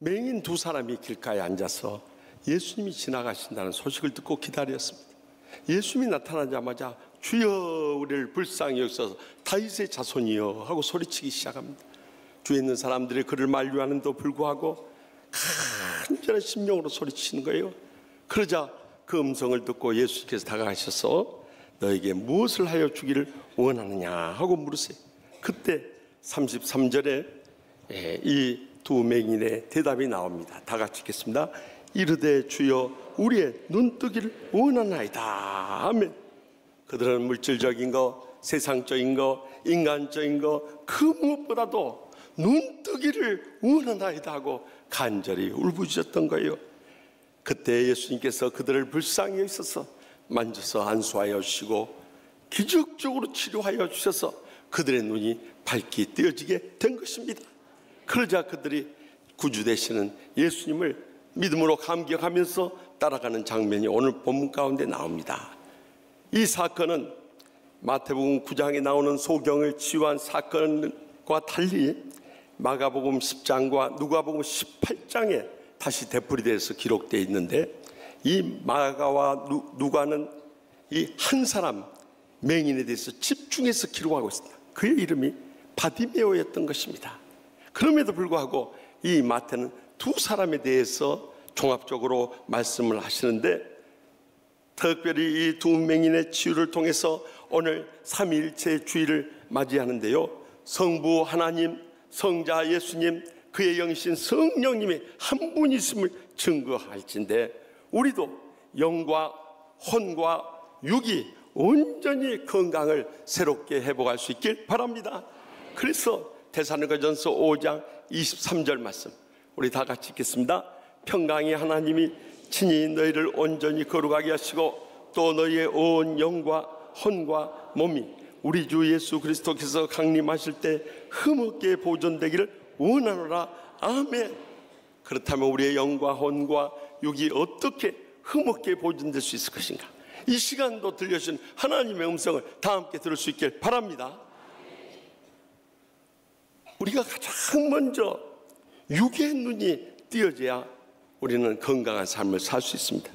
맹인 두 사람이 길가에 앉아서 예수님이 지나가신다는 소식을 듣고 기다렸습니다. 예수님이 나타나자마자 주여 우리를 불쌍히 여기서 다윗의 자손이여 하고 소리치기 시작합니다. 뒤에 있는 사람들이 그를 만류하는데도 불구하고 간절한 심령으로 소리치는 거예요. 그러자 그 음성을 듣고 예수님께서 다가가셔서 너에게 무엇을 하여 주기를 원하느냐 하고 물으세요. 그때 33절에 이 두 맹인의 대답이 나옵니다. 다 같이 읽겠습니다. 이르되 주여 우리의 눈뜨기를 원하나이다. 아멘. 그들은 물질적인 거, 세상적인 거, 인간적인 거 그 무엇보다도 눈뜨기를 원하나이다 하고 간절히 울부짖었던 거예요. 그때 예수님께서 그들을 불쌍히 여기셔서 만져서 안수하여 주시고 기적적으로 치료하여 주셔서 그들의 눈이 밝게 뜨여지게 된 것입니다. 그러자 그들이 구주 되시는 예수님을 믿음으로 감격하면서 따라가는 장면이 오늘 본문 가운데 나옵니다. 이 사건은 마태복음 9장에 나오는 소경을 치유한 사건과 달리 마가복음 10장과 누가복음 18장에 다시 되풀이돼서 기록되어 있는데, 이 마가와 누가는 이 한 사람 맹인에 대해서 집중해서 기록하고 있습니다. 그의 이름이 바디메오였던 것입니다. 그럼에도 불구하고 이 마태는 두 사람에 대해서 종합적으로 말씀을 하시는데, 특별히 이 두 맹인의 치유를 통해서 오늘 삼위일체 주일을 맞이하는데요, 성부 하나님, 성자 예수님, 그의 영이신 성령님이 한 분이심을 증거할진데, 우리도 영과 혼과 육이 온전히 건강을 새롭게 회복할 수 있길 바랍니다. 그래서 데살로니가전서 5장 23절 말씀 우리 다 같이 읽겠습니다. 평강의 하나님이 친히 너희를 온전히 거룩하게 하시고 또 너희의 온 영과 혼과 몸이 우리 주 예수 그리스도께서 강림하실 때 흠없게 보존되기를 원하노라. 아멘. 그렇다면 우리의 영과 혼과 육이 어떻게 흠없게 보존될 수 있을 것인가? 이 시간도 들려주신 하나님의 음성을 다 함께 들을 수 있길 바랍니다. 우리가 가장 먼저 육의 눈이 띄어져야 우리는 건강한 삶을 살 수 있습니다.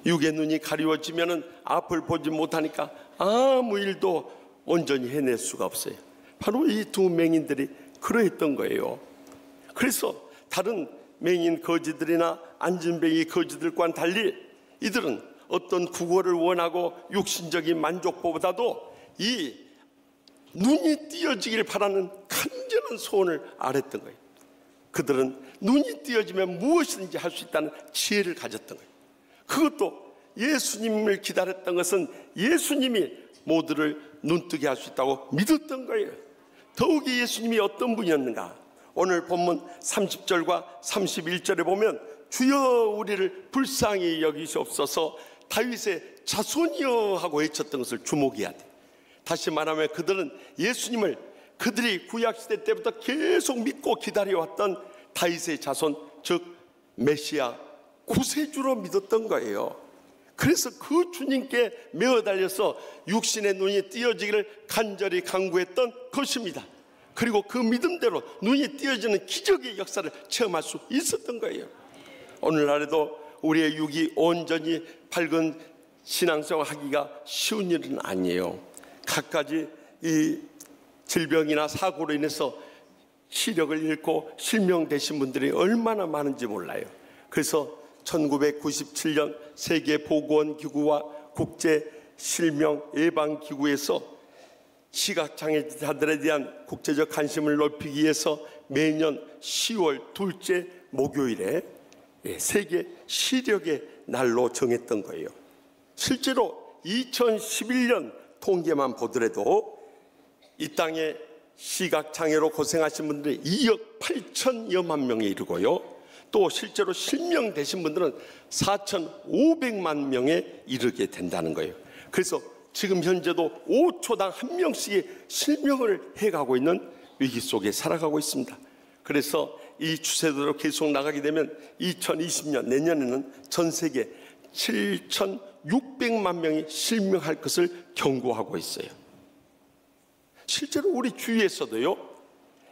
육의 눈이 가리워지면 앞을 보지 못하니까 아무 일도 온전히 해낼 수가 없어요. 바로 이 두 맹인들이 그러했던 거예요. 그래서 다른 맹인 거지들이나 안진뱅이 거지들과는 달리 이들은 어떤 구걸을 원하고 육신적인 만족보다도 이 눈이 띄어지기를 바라는 간절한 소원을 아랬던 거예요. 그들은 눈이 띄어지면 무엇이든지 할 수 있다는 지혜를 가졌던 거예요. 그것도 예수님을 기다렸던 것은 예수님이 모두를 눈뜨게 할 수 있다고 믿었던 거예요. 더욱이 예수님이 어떤 분이었는가? 오늘 본문 30절과 31절에 보면 주여 우리를 불쌍히 여기시옵소서 다윗의 자손이여 하고 외쳤던 것을 주목해야 돼. 다시 말하면 그들은 예수님을 그들이 구약시대 때부터 계속 믿고 기다려왔던 다윗의 자손, 즉 메시아 구세주로 믿었던 거예요. 그래서 그 주님께 매어 달려서 육신의 눈이 띄어지기를 간절히 간구했던 것입니다. 그리고 그 믿음대로 눈이 띄어지는 기적의 역사를 체험할 수 있었던 거예요. 오늘날에도 우리의 육이 온전히 밝은 신앙생활 하기가 쉬운 일은 아니에요. 갖가지 이 질병이나 사고로 인해서 시력을 잃고 실명되신 분들이 얼마나 많은지 몰라요. 그래서 1997년 세계보건기구와 국제실명예방기구에서 시각장애자들에 대한 국제적 관심을 높이기 위해서 매년 10월 둘째 목요일에 세계 시력의 날로 정했던 거예요. 실제로 2011년 통계만 보더라도 이 땅에 시각장애로 고생하신 분들이 2억 8천여만 명에 이르고요, 또 실제로 실명되신 분들은 4,500만 명에 이르게 된다는 거예요. 그래서 지금 현재도 5초당 한 명씩이 실명을 해가고 있는 위기 속에 살아가고 있습니다. 그래서 이 추세대로 계속 나가게 되면 2020년 내년에는 전 세계 7,600만 명이 실명할 것을 경고하고 있어요. 실제로 우리 주위에서도요,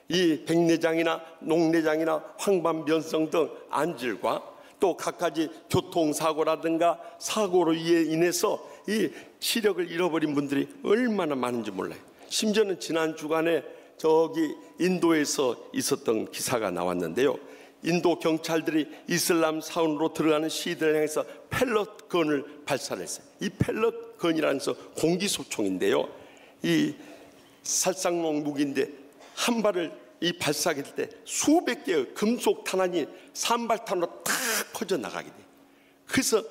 이 백내장이나 녹내장이나 황반변성 등 안질과 또 갖가지 교통사고라든가 사고로 인해서 이 시력을 잃어버린 분들이 얼마나 많은지 몰라요. 심지어는 지난 주간에 저기 인도에서 있었던 기사가 나왔는데요, 인도 경찰들이 이슬람 사원으로 들어가는 시위들을 향해서 펠럿건을 발사를 했어요. 이 펠럿건이라는 것은 공기소총인데요, 이 살상용 무기인데 한 발을 이 발사할 때 수백 개의 금속 탄환이 산발탄으로 탁 퍼져나가게 돼요. 그래서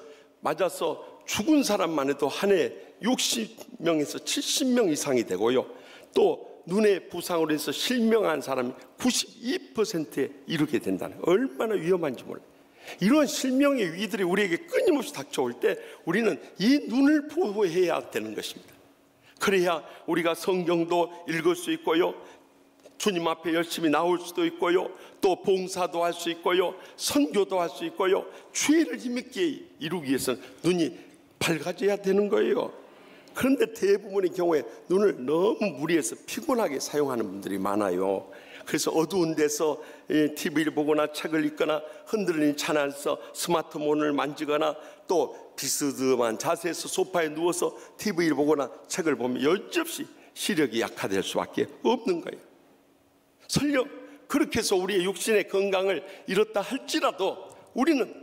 맞아서 죽은 사람만 해도 한 해 60명에서 70명 이상이 되고요, 또 눈의 부상으로 해서 실명한 사람이 92%에 이르게 된다는 거예요. 얼마나 위험한지 몰라요. 이런 실명의 위기들이 우리에게 끊임없이 닥쳐올 때 우리는 이 눈을 보호해야 되는 것입니다. 그래야 우리가 성경도 읽을 수 있고요, 주님 앞에 열심히 나올 수도 있고요, 또 봉사도 할 수 있고요, 선교도 할 수 있고요, 주의를 힘있게 이루기 위해서는 눈이 밝아져야 되는 거예요. 그런데 대부분의 경우에 눈을 너무 무리해서 피곤하게 사용하는 분들이 많아요. 그래서 어두운 데서 TV를 보거나 책을 읽거나 흔들리는 차 안에서 스마트폰을 만지거나 또 비스듬한 자세에서 소파에 누워서 TV를 보거나 책을 보면 여지없이 시력이 약화될 수밖에 없는 거예요. 설령 그렇게 해서 우리의 육신의 건강을 잃었다 할지라도 우리는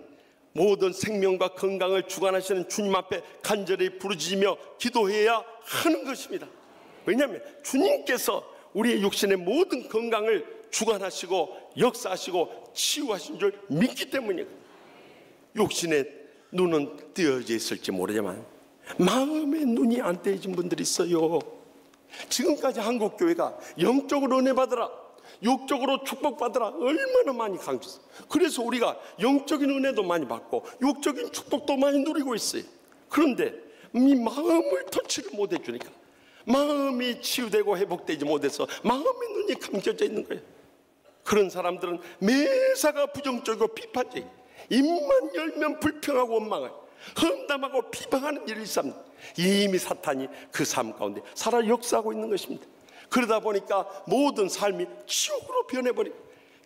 모든 생명과 건강을 주관하시는 주님 앞에 간절히 부르짖으며 기도해야 하는 것입니다. 왜냐하면 주님께서 우리의 육신의 모든 건강을 주관하시고 역사하시고 치유하신 줄 믿기 때문이에요. 육신의 눈은 띄어져 있을지 모르지만 마음의 눈이 안 띄어진 분들이 있어요. 지금까지 한국교회가 영적으로 은혜 받으라, 육적으로 축복받으라 얼마나 많이 강조했어요. 그래서 우리가 영적인 은혜도 많이 받고 육적인 축복도 많이 누리고 있어요. 그런데 이 마음을 터치를 못 해주니까 마음이 치유되고 회복되지 못해서 마음의 눈이 감겨져 있는 거예요. 그런 사람들은 매사가 부정적이고 비판적이고 입만 열면 불평하고 원망하고 험담하고 비방하는 일이 있습니다. 이미 사탄이 그 삶 가운데 살아 역사하고 있는 것입니다. 그러다 보니까 모든 삶이 지옥으로 변해버리고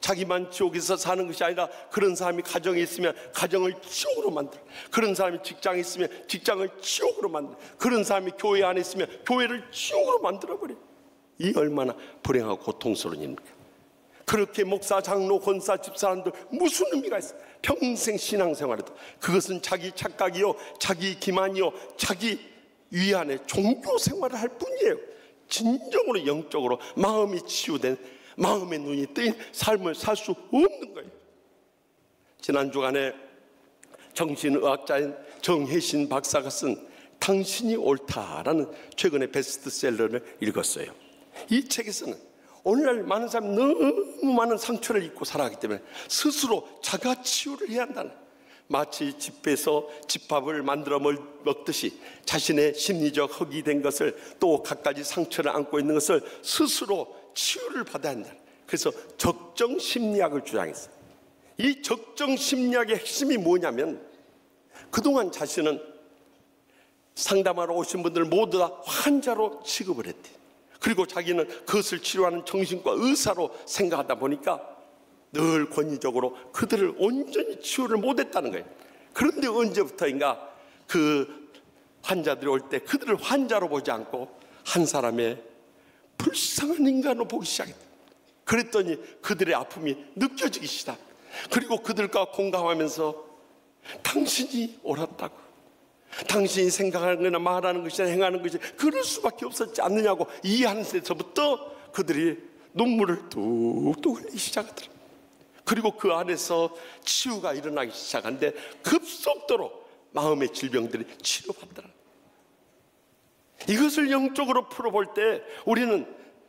자기만 지옥에서 사는 것이 아니라 그런 사람이 가정에 있으면 가정을 지옥으로 만들어, 그런 사람이 직장에 있으면 직장을 지옥으로 만들어, 그런 사람이 교회 안에 있으면 교회를 지옥으로 만들어버려요. 이 얼마나 불행하고 고통스러운 일입니까? 그렇게 목사, 장로, 권사, 집사람들 무슨 의미가 있어요? 평생 신앙생활에도 그것은 자기 착각이요, 자기 기만이요, 자기 위안의 종교 생활을 할 뿐이에요. 진정으로 영적으로 마음이 치유된, 마음의 눈이 뜨인 삶을 살 수 없는 거예요. 지난 주간에 정신의학자인 정혜신 박사가 쓴 당신이 옳다라는 최근의 베스트셀러를 읽었어요. 이 책에서는 오늘날 많은 사람이 너무 많은 상처를 입고 살아가기 때문에 스스로 자가 치유를 해야 한다는, 마치 집에서 집밥을 만들어 먹듯이 자신의 심리적 흙이 된 것을 또 갖가지 상처를 안고 있는 것을 스스로 치유를 받아야 한다. 그래서 적정 심리학을 주장했어요. 이 적정 심리학의 핵심이 뭐냐면 그동안 자신은 상담하러 오신 분들 모두 다 환자로 취급을 했대. 그리고 자기는 그것을 치료하는 정신과 의사로 생각하다 보니까 늘 권위적으로 그들을 온전히 치유를 못했다는 거예요. 그런데 언제부터인가 그 환자들이 올 때 그들을 환자로 보지 않고 한 사람의 불쌍한 인간으로 보기 시작했다. 그랬더니 그들의 아픔이 느껴지기 시작. 그리고 그들과 공감하면서 당신이 옳았다고, 당신이 생각하는 거나 말하는 것이나 행하는 것이 그럴 수밖에 없었지 않느냐고 이해하는 데서부터 그들이 눈물을 뚝뚝 흘리기 시작하더라. 그리고 그 안에서 치유가 일어나기 시작하는데 급속도로 마음의 질병들이 치료받더라. 이것을 영적으로 풀어볼 때 우리는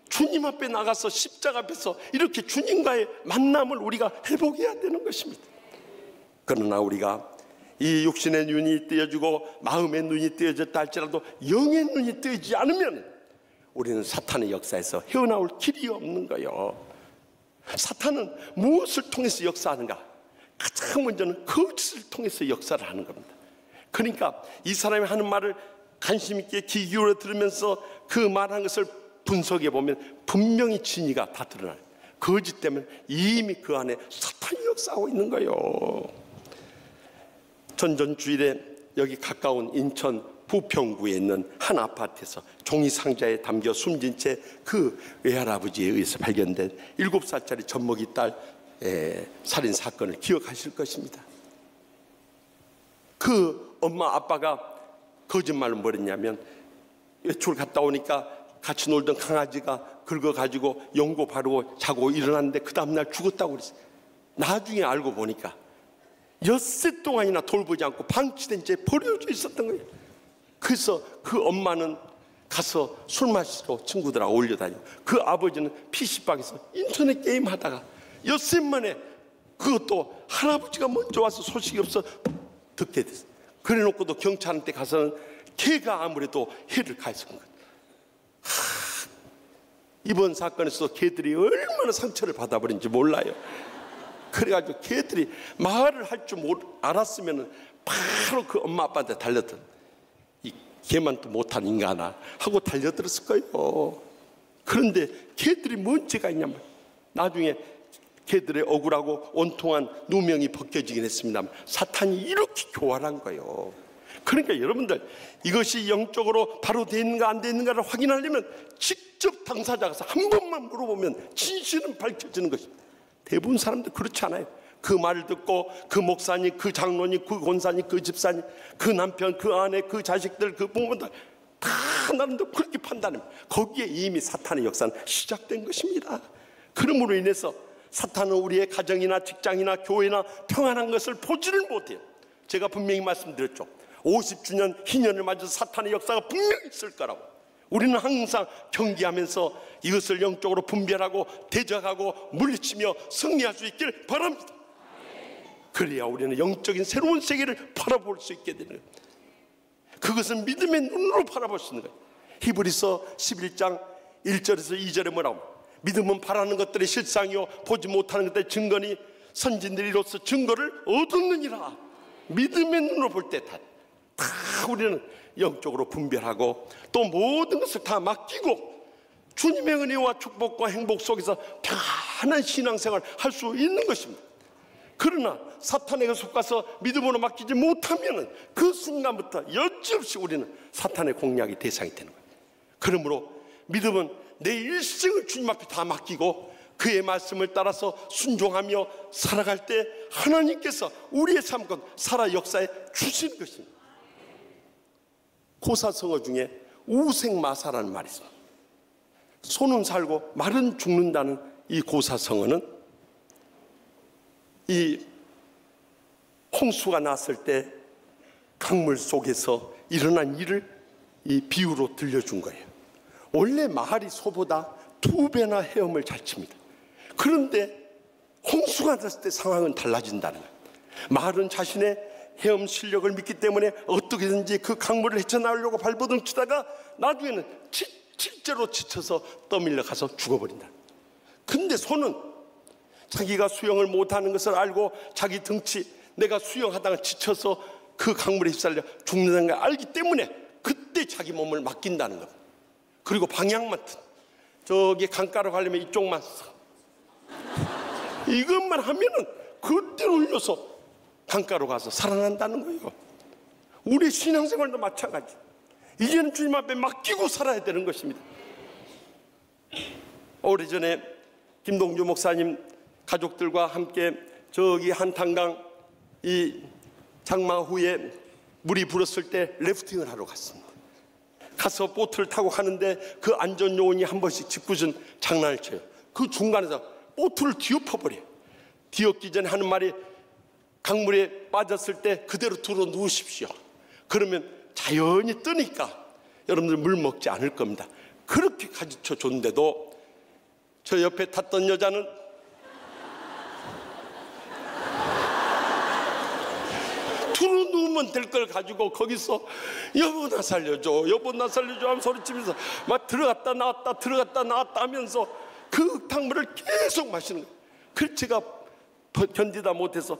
주님 앞에 나가서 십자가 앞에서 이렇게 주님과의 만남을 우리가 회복해야 되는 것입니다. 그러나 우리가 이 육신의 눈이 띄어지고 마음의 눈이 띄어졌다 할지라도 영의 눈이 띄어지지 않으면 우리는 사탄의 역사에서 헤어나올 길이 없는 거예요. 사탄은 무엇을 통해서 역사하는가? 가장 먼저는 거짓을 통해서 역사를 하는 겁니다. 그러니까 이 사람이 하는 말을 관심 있게 귀 기울여 들으면서 그 말하는 것을 분석해 보면 분명히 진위가 다 드러나요. 거짓 때문에 이미 그 안에 사탄이 역사하고 있는 거예요. 전주일에 여기 가까운 인천 부평구에 있는 한 아파트에서 종이 상자에 담겨 숨진 채 그 외할아버지에 의해서 발견된 7살짜리 젖먹이 딸 살인 사건을 기억하실 것입니다. 그 엄마 아빠가 거짓말로 뭐랬냐면, 외출 갔다 오니까 같이 놀던 강아지가 긁어가지고 연고 바르고 자고 일어났는데 그 다음날 죽었다고 그랬어요. 나중에 알고 보니까 엿새 동안이나 돌보지 않고 방치된 채 버려져 있었던 거예요. 그래서 그 엄마는 가서 술 마시러 친구들하고 올려다니고, 그 아버지는 PC방에서 인터넷 게임 하다가 엿새 만에 그것도 할아버지가 먼저 와서 소식이 없어 듣게 됐어요. 그래 놓고도 경찰한테 가서는 걔가 아무래도 해를 가했던 거예요. 이번 사건에서 걔들이 얼마나 상처를 받아버린지 몰라요. 그래가지고 걔들이 말을 할 줄 알았으면 바로 그 엄마 아빠한테 달렸던, 이 걔만 또 못한 인간아 하고 달려들었을 거예요. 그런데 걔들이 뭔 죄가 있냐면, 나중에 걔들의 억울하고 온통한 누명이 벗겨지긴 했습니다만 사탄이 이렇게 교활한 거예요. 그러니까 여러분들, 이것이 영적으로 바로 돼 있는가 안 돼 있는가를 확인하려면 직접 당사자가 가서 한 번만 물어보면 진실은 밝혀지는 것입니다. 대부분 사람들 그렇지 않아요. 그 말을 듣고 그 목사님, 그 장로님, 그 권사님, 그 집사님, 그 남편, 그 아내, 그 자식들, 그 부모들 다 나름대로 그렇게 판단합니다. 거기에 이미 사탄의 역사는 시작된 것입니다. 그러므로 인해서 사탄은 우리의 가정이나 직장이나 교회나 평안한 것을 보지를 못해요. 제가 분명히 말씀드렸죠. 50주년 희년을 맞아서 사탄의 역사가 분명히 있을 거라고. 우리는 항상 경계하면서 이것을 영적으로 분별하고 대적하고 물리치며 승리할 수 있길 바랍니다. 그래야 우리는 영적인 새로운 세계를 바라볼 수 있게 되는 거예요. 그것은 믿음의 눈으로 바라볼 수 있는 거예요. 히브리서 11장 1절에서 2절에 뭐라고? 믿음은 바라는 것들의 실상이요 보지 못하는 것들의 증거니 선진들이 이로써 증거를 얻었느니라. 믿음의 눈으로 볼 때 다 우리는 영적으로 분별하고 또 모든 것을 다 맡기고 주님의 은혜와 축복과 행복 속에서 편안한 신앙생활을 할 수 있는 것입니다. 그러나 사탄에게 속아서 믿음으로 맡기지 못하면 그 순간부터 여지없이 우리는 사탄의 공략의 대상이 되는 거예요. 그러므로 믿음은 내 일생을 주님 앞에 다 맡기고 그의 말씀을 따라서 순종하며 살아갈 때 하나님께서 우리의 삶과 살아 역사에 주시는 것입니다. 고사성어 중에 우생마사라는 말이 있습니다. 소는 살고 말은 죽는다는 이 고사성어는 이 홍수가 났을 때 강물 속에서 일어난 일을 이 비유로 들려준 거예요. 원래 말이 소보다 2배나 헤엄을 잘 칩니다. 그런데 홍수가 났을 때 상황은 달라진다는 거예요. 말은 자신의 헤엄 실력을 믿기 때문에 어떻게든지 그 강물을 헤쳐나오려고 발버둥 치다가 나중에는 실제로 지쳐서 떠밀려 가서 죽어버린다. 근데 소는 자기가 수영을 못하는 것을 알고 자기 등치, 내가 수영하다가 지쳐서 그 강물에 휩쓸려 죽는다는 걸 알기 때문에 그때 자기 몸을 맡긴다는 겁니다. 그리고 방향만 저기 강가로 가려면 이쪽만 이것만 하면은 그대로 흘려서 강가로 가서 살아난다는 거예요. 우리 신앙생활도 마찬가지. 이제는 주님 앞에 맡기고 살아야 되는 것입니다. 오래전에 김동주 목사님 가족들과 함께 저기 한탄강 이 장마 후에 물이 불었을 때 래프팅을 하러 갔습니다. 가서 보트를 타고 가는데 그 안전요원이 한 번씩 짓궂은 장난을 쳐요. 그 중간에서 보트를 뒤엎어버려요. 뒤엎기 전에 하는 말이 강물에 빠졌을 때 그대로 들어 누우십시오. 그러면 자연히 뜨니까 여러분들 물 먹지 않을 겁니다. 그렇게 가르쳐 줬는데도 저 옆에 탔던 여자는 들어 누우면 될 걸 가지고 거기서 여보 나 살려줘, 여보 나 살려줘 하면 소리치면서 막 들어갔다 나왔다 들어갔다 나왔다 하면서 그 탕물을 계속 마시는 거예요. 그래서 제가 견디다 못해서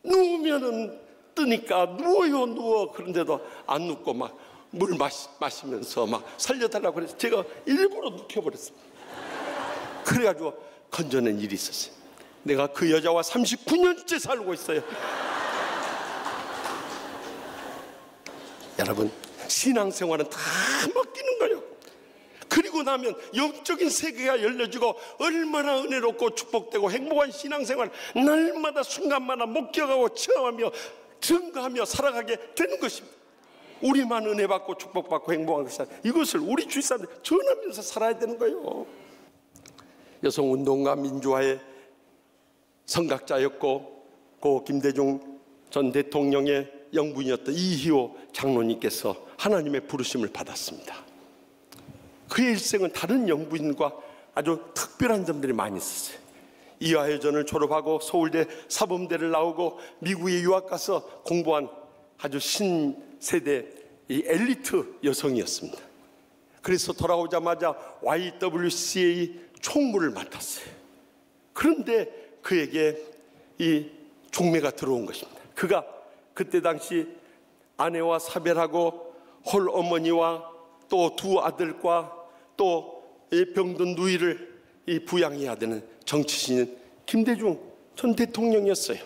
누우면은 뜨니까 누워요 누워. 그런데도 안 눕고 막 물 마시면서 막 살려달라고 그래서 제가 일부러 눕혀버렸습니다. 그래가지고 건져낸 일이 있었어요. 내가 그 여자와 39년째 살고 있어요. 여러분, 신앙생활은 다 맡기는 거예요. 그리고 나면 영적인 세계가 열려지고 얼마나 은혜롭고 축복되고 행복한 신앙생활 날마다 순간마다 목격하고 체험하며 증거하며 살아가게 되는 것입니다. 우리만 은혜 받고 축복받고 행복한 것이 아니라 이것을 우리 주위 사람들 전하면서 살아야 되는 거예요. 여성운동가 민주화의 성각자였고 고 김대중 전 대통령의 영분이었던 이희호 장로님께서 하나님의 부르심을 받았습니다. 그의 일생은 다른 영부인과 아주 특별한 점들이 많이 있었어요. 이화여전을 졸업하고 서울대 사범대를 나오고 미국에 유학 가서 공부한 아주 신세대 이 엘리트 여성이었습니다. 그래서 돌아오자마자 YWCA 총무를 맡았어요. 그런데 그에게 이 종매가 들어온 것입니다. 그가 그때 당시 아내와 사별하고 홀 어머니와 또 두 아들과 또 병든 누이를 부양해야 되는 정치신인 김대중 전 대통령이었어요.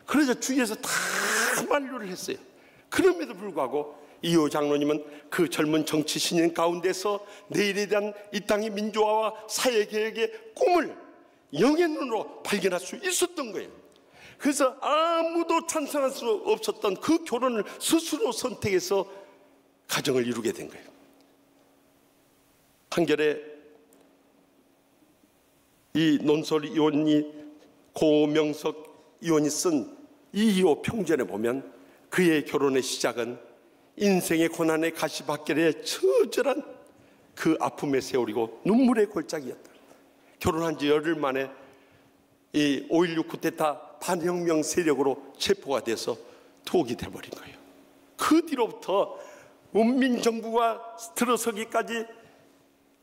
그래서 주위에서 다 만류를 했어요. 그럼에도 불구하고 이호 장로님은 그 젊은 정치신인 가운데서 내일에 대한 이 땅의 민주화와 사회개혁의 꿈을 영의 눈으로 발견할 수 있었던 거예요. 그래서 아무도 찬성할 수 없었던 그 결혼을 스스로 선택해서 가정을 이루게 된 거예요. 한결에 이 논설위원이 고명석 위원이 쓴 이희호 평전에 보면 그의 결혼의 시작은 인생의 고난의 가시밭길에 처절한 그 아픔의 세월이고 눈물의 골짜기였다. 결혼한 지 열흘 만에 이 5.16 쿠데타 반혁명 세력으로 체포가 돼서 투옥이 돼버린 거예요. 그 뒤로부터 문민정부가 들어서기까지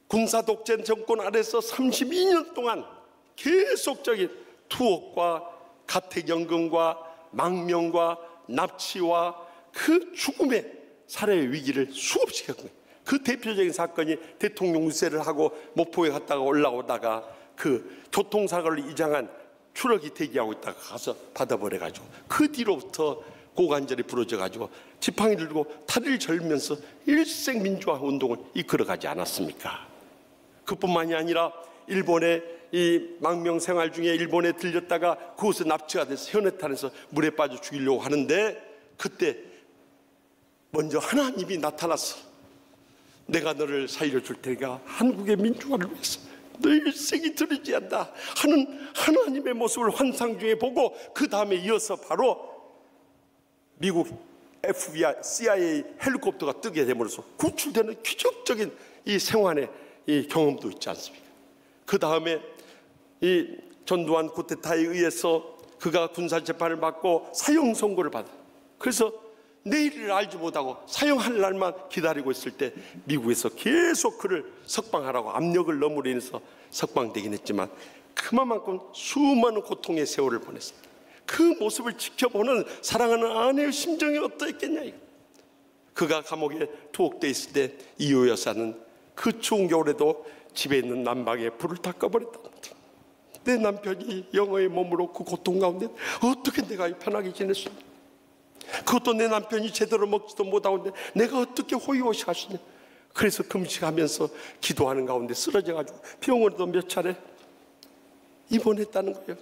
군사독재 정권 아래서 32년 동안 계속적인 투옥과 가택연금과 망명과 납치와 그 죽음의 살해의 위기를 수없이 겪은 거예요. 그 대표적인 사건이 대통령 운세를 하고 목포에 갔다가 올라오다가 그 교통사고를 이장한 추락이 대기하고 있다가 가서 받아버려가지고 그 뒤로부터 고관절이 부러져가지고 지팡이를 들고 다리를 절면서 일생 민주화 운동을 이끌어가지 않았습니까? 그뿐만이 아니라 일본의 이 망명 생활 중에 일본에 들렸다가 그곳에 납치가 돼서 현해탄에서 물에 빠져 죽이려고 하는데 그때 먼저 하나님이 나타나서 내가 너를 살려줄 테니까 한국의 민주화를 위해서 너 일생이 들이지 않다 하는 하나님의 모습을 환상 중에 보고 그 다음에 이어서 바로 미국 FBI, CIA 헬리콥터가 뜨게 됨으로써 구출되는 기적적인 이 생환의 이 경험도 있지 않습니까? 그 다음에 이 전두환 쿠데타에 의해서 그가 군사재판을 받고 사형 선고를 받아. 그래서 내일을 알지 못하고 사형할 날만 기다리고 있을 때 미국에서 계속 그를 석방하라고 압력을 넣음으로 인해서 석방되긴 했지만 그만큼 수많은 고통의 세월을 보냈습니다. 그 모습을 지켜보는 사랑하는 아내의 심정이 어떠했겠냐. 그가 감옥에 투옥돼 있을 때 이호 여사는 그 추운 겨울에도 집에 있는 난방에 불을 다 꺼버렸답니다. 내 남편이 영어의 몸으로 그 고통 가운데 어떻게 내가 편하게 지낼 수 있냐. 그것도 내 남편이 제대로 먹지도 못하고 내가 어떻게 호의호식할 수 있냐. 그래서 금식하면서 기도하는 가운데 쓰러져가지고 병원에도 몇 차례 입원했다는 거예요.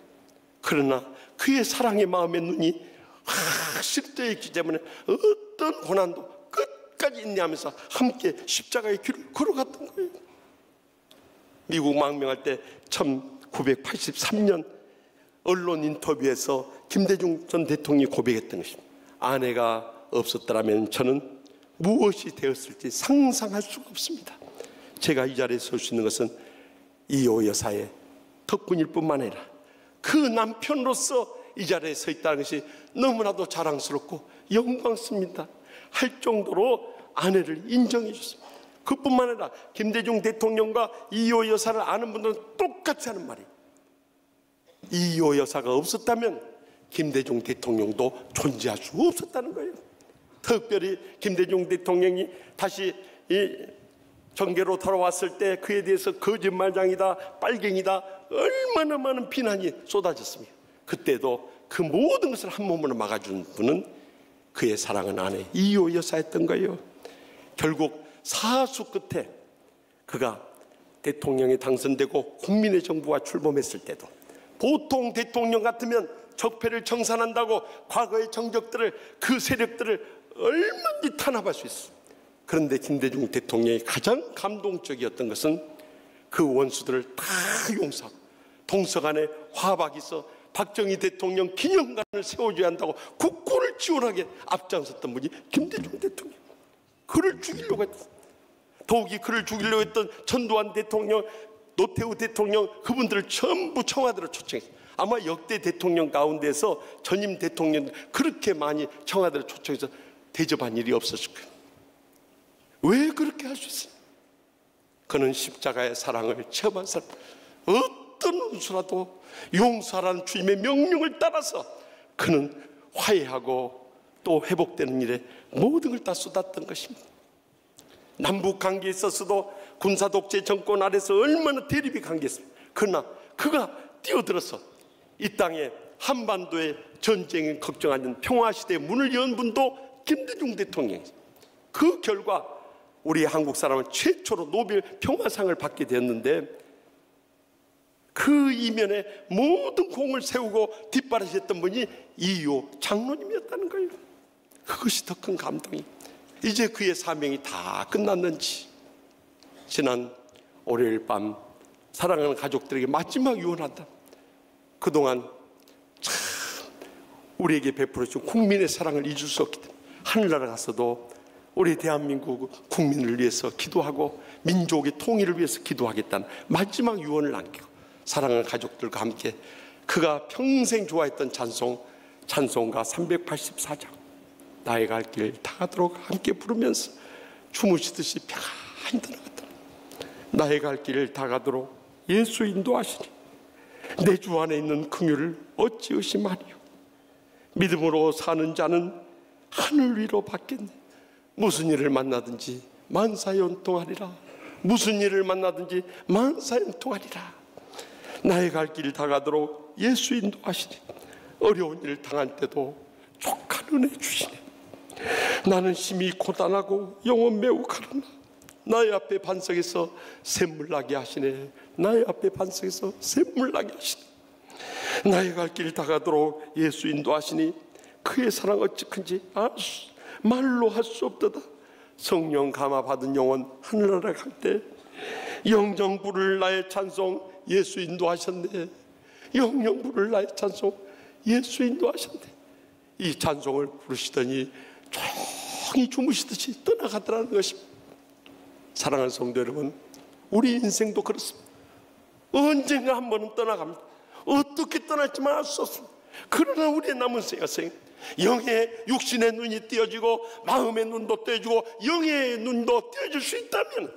그러나 그의 사랑의 마음의 눈이 확실히 떠 있기 때문에 어떤 고난도 끝까지 인내하면서 함께 십자가의 길을 걸어갔던 거예요. 미국 망명할 때 1983년 언론 인터뷰에서 김대중 전 대통령이 고백했던 것입니다. 아내가 없었더라면 저는 무엇이 되었을지 상상할 수가 없습니다. 제가 이 자리에 설 수 있는 것은 이호 여사의 덕분일 뿐만 아니라 그 남편으로서 이 자리에 서 있다는 것이 너무나도 자랑스럽고 영광스럽습니다 할 정도로 아내를 인정해 줬습니다. 그뿐만 아니라 김대중 대통령과 이호 여사를 아는 분들은 똑같이 하는 말이 이호 여사가 없었다면 김대중 대통령도 존재할 수 없었다는 거예요. 특별히 김대중 대통령이 다시 이 정계로 돌아왔을 때 그에 대해서 거짓말장이다, 빨갱이다, 얼마나 많은 비난이 쏟아졌습니까? 그때도 그 모든 것을 한 몸으로 막아준 분은 그의 사랑하는 아내 이효 여사였던 거예요. 결국 사수 끝에 그가 대통령에 당선되고 국민의 정부가 출범했을 때도 보통 대통령 같으면 적폐를 청산한다고 과거의 정적들을, 그 세력들을 얼마든지 탄압할 수 있어. 그런데 김대중 대통령이 가장 감동적이었던 것은 그 원수들을 다 용서하고 동서간에 화합이 있어 박정희 대통령 기념관을 세워줘야 한다고 국고를 지원하게 앞장섰던 분이 김대중 대통령. 그를 죽이려고 했어. 더욱이 그를 죽이려고 했던 전두환 대통령, 노태우 대통령, 그분들을 전부 청와대로 초청했어요. 아마 역대 대통령 가운데서 전임 대통령 그렇게 많이 청와대로 초청해서 대접한 일이 없었을 거예요. 왜 그렇게 할 수 있어요? 그는 십자가의 사랑을 체험한 사람. 어떤 원수라도 용서하라는 주님의 명령을 따라서 그는 화해하고 또 회복되는 일에 모든 걸 다 쏟았던 것입니다. 남북 관계에 있어서도 군사 독재 정권 아래서 얼마나 대립이 관계했습니다. 그러나 그가 뛰어들어서 이 땅에 한반도의 전쟁을 걱정하는 평화시대의 문을 연 분도 김대중 대통령이죠. 그 결과 우리 한국 사람은 최초로 노벨 평화상을 받게 되었는데 그 이면에 모든 공을 세우고 뒷바라지했던 분이 이효 장로님이었다는 거예요. 그것이 더 큰 감동이. 이제 그의 사명이 다 끝났는지 지난 월요일 밤 사랑하는 가족들에게 마지막 유언한다. 그동안 참 우리에게 베풀어 준 국민의 사랑을 잊을 수 없기 때문에 하늘나라 가서도 우리 대한민국 국민을 위해서 기도하고 민족의 통일을 위해서 기도하겠다는 마지막 유언을 남기고 사랑하는 가족들과 함께 그가 평생 좋아했던 찬송가 384장 나의 갈 길 다 가도록 함께 부르면서 주무시듯이 편안히 떠나갔다. 나의 갈 길 다 가도록 예수 인도하시니 내 주 안에 있는 긍휼을 어찌 의심하리요. 믿음으로 사는 자는 하늘 위로 받겠네. 무슨 일을 만나든지 만사연통하리라. 무슨 일을 만나든지 만사연통하리라. 나의 갈 길 다 가도록 예수 인도하시니 어려운 일을 당할 때도 족한 은혜 주시네. 나는 심히 고단하고 영혼 매우 가르나 나의 앞에 반석에서 샘물 나게 하시네. 나의 앞에 반석에서 샘물 나게 하시네. 나의 갈 길 다 가도록 예수 인도하시니 그의 사랑 어찌 큰지 말로 할 수 없도다. 성령 감화 받은 영혼 하늘나라 갈 때 영영 부를 나의 찬송 예수 인도하셨네. 영영 부를 나의 찬송 예수 인도하셨네. 이 찬송을 부르시더니 조용히 주무시듯이 떠나가더라는 것입니다. 사랑하는 성도 여러분, 우리 인생도 그렇습니다. 언젠가 한 번은 떠나갑니다. 어떻게 떠날지만 알 수 없습니다. 그러나 우리의 남은 생활생 영의 육신의 눈이 띄어지고 마음의 눈도 띄어지고 영의 눈도 띄어질 수 있다면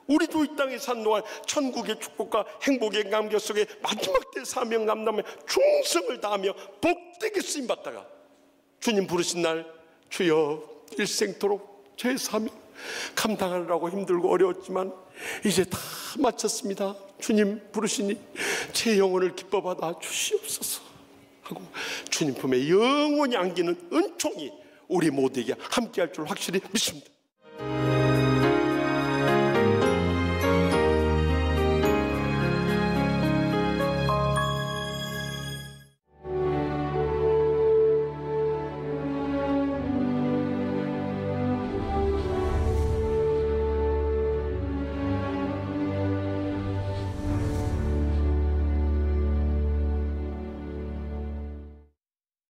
우리도 이 땅에 산 동안 천국의 축복과 행복의 감격 속에 마지막 때 사명 감당하며 충성을 다하며 복되게 쓰임받다가 주님 부르신 날 주여 일생토록 제 사명 감당하느라고 힘들고 어려웠지만 이제 다 마쳤습니다. 주님 부르시니 제 영혼을 기뻐받아 주시옵소서 하고 주님 품에 영원히 안기는 은총이 우리 모두에게 함께할 줄 확실히 믿습니다.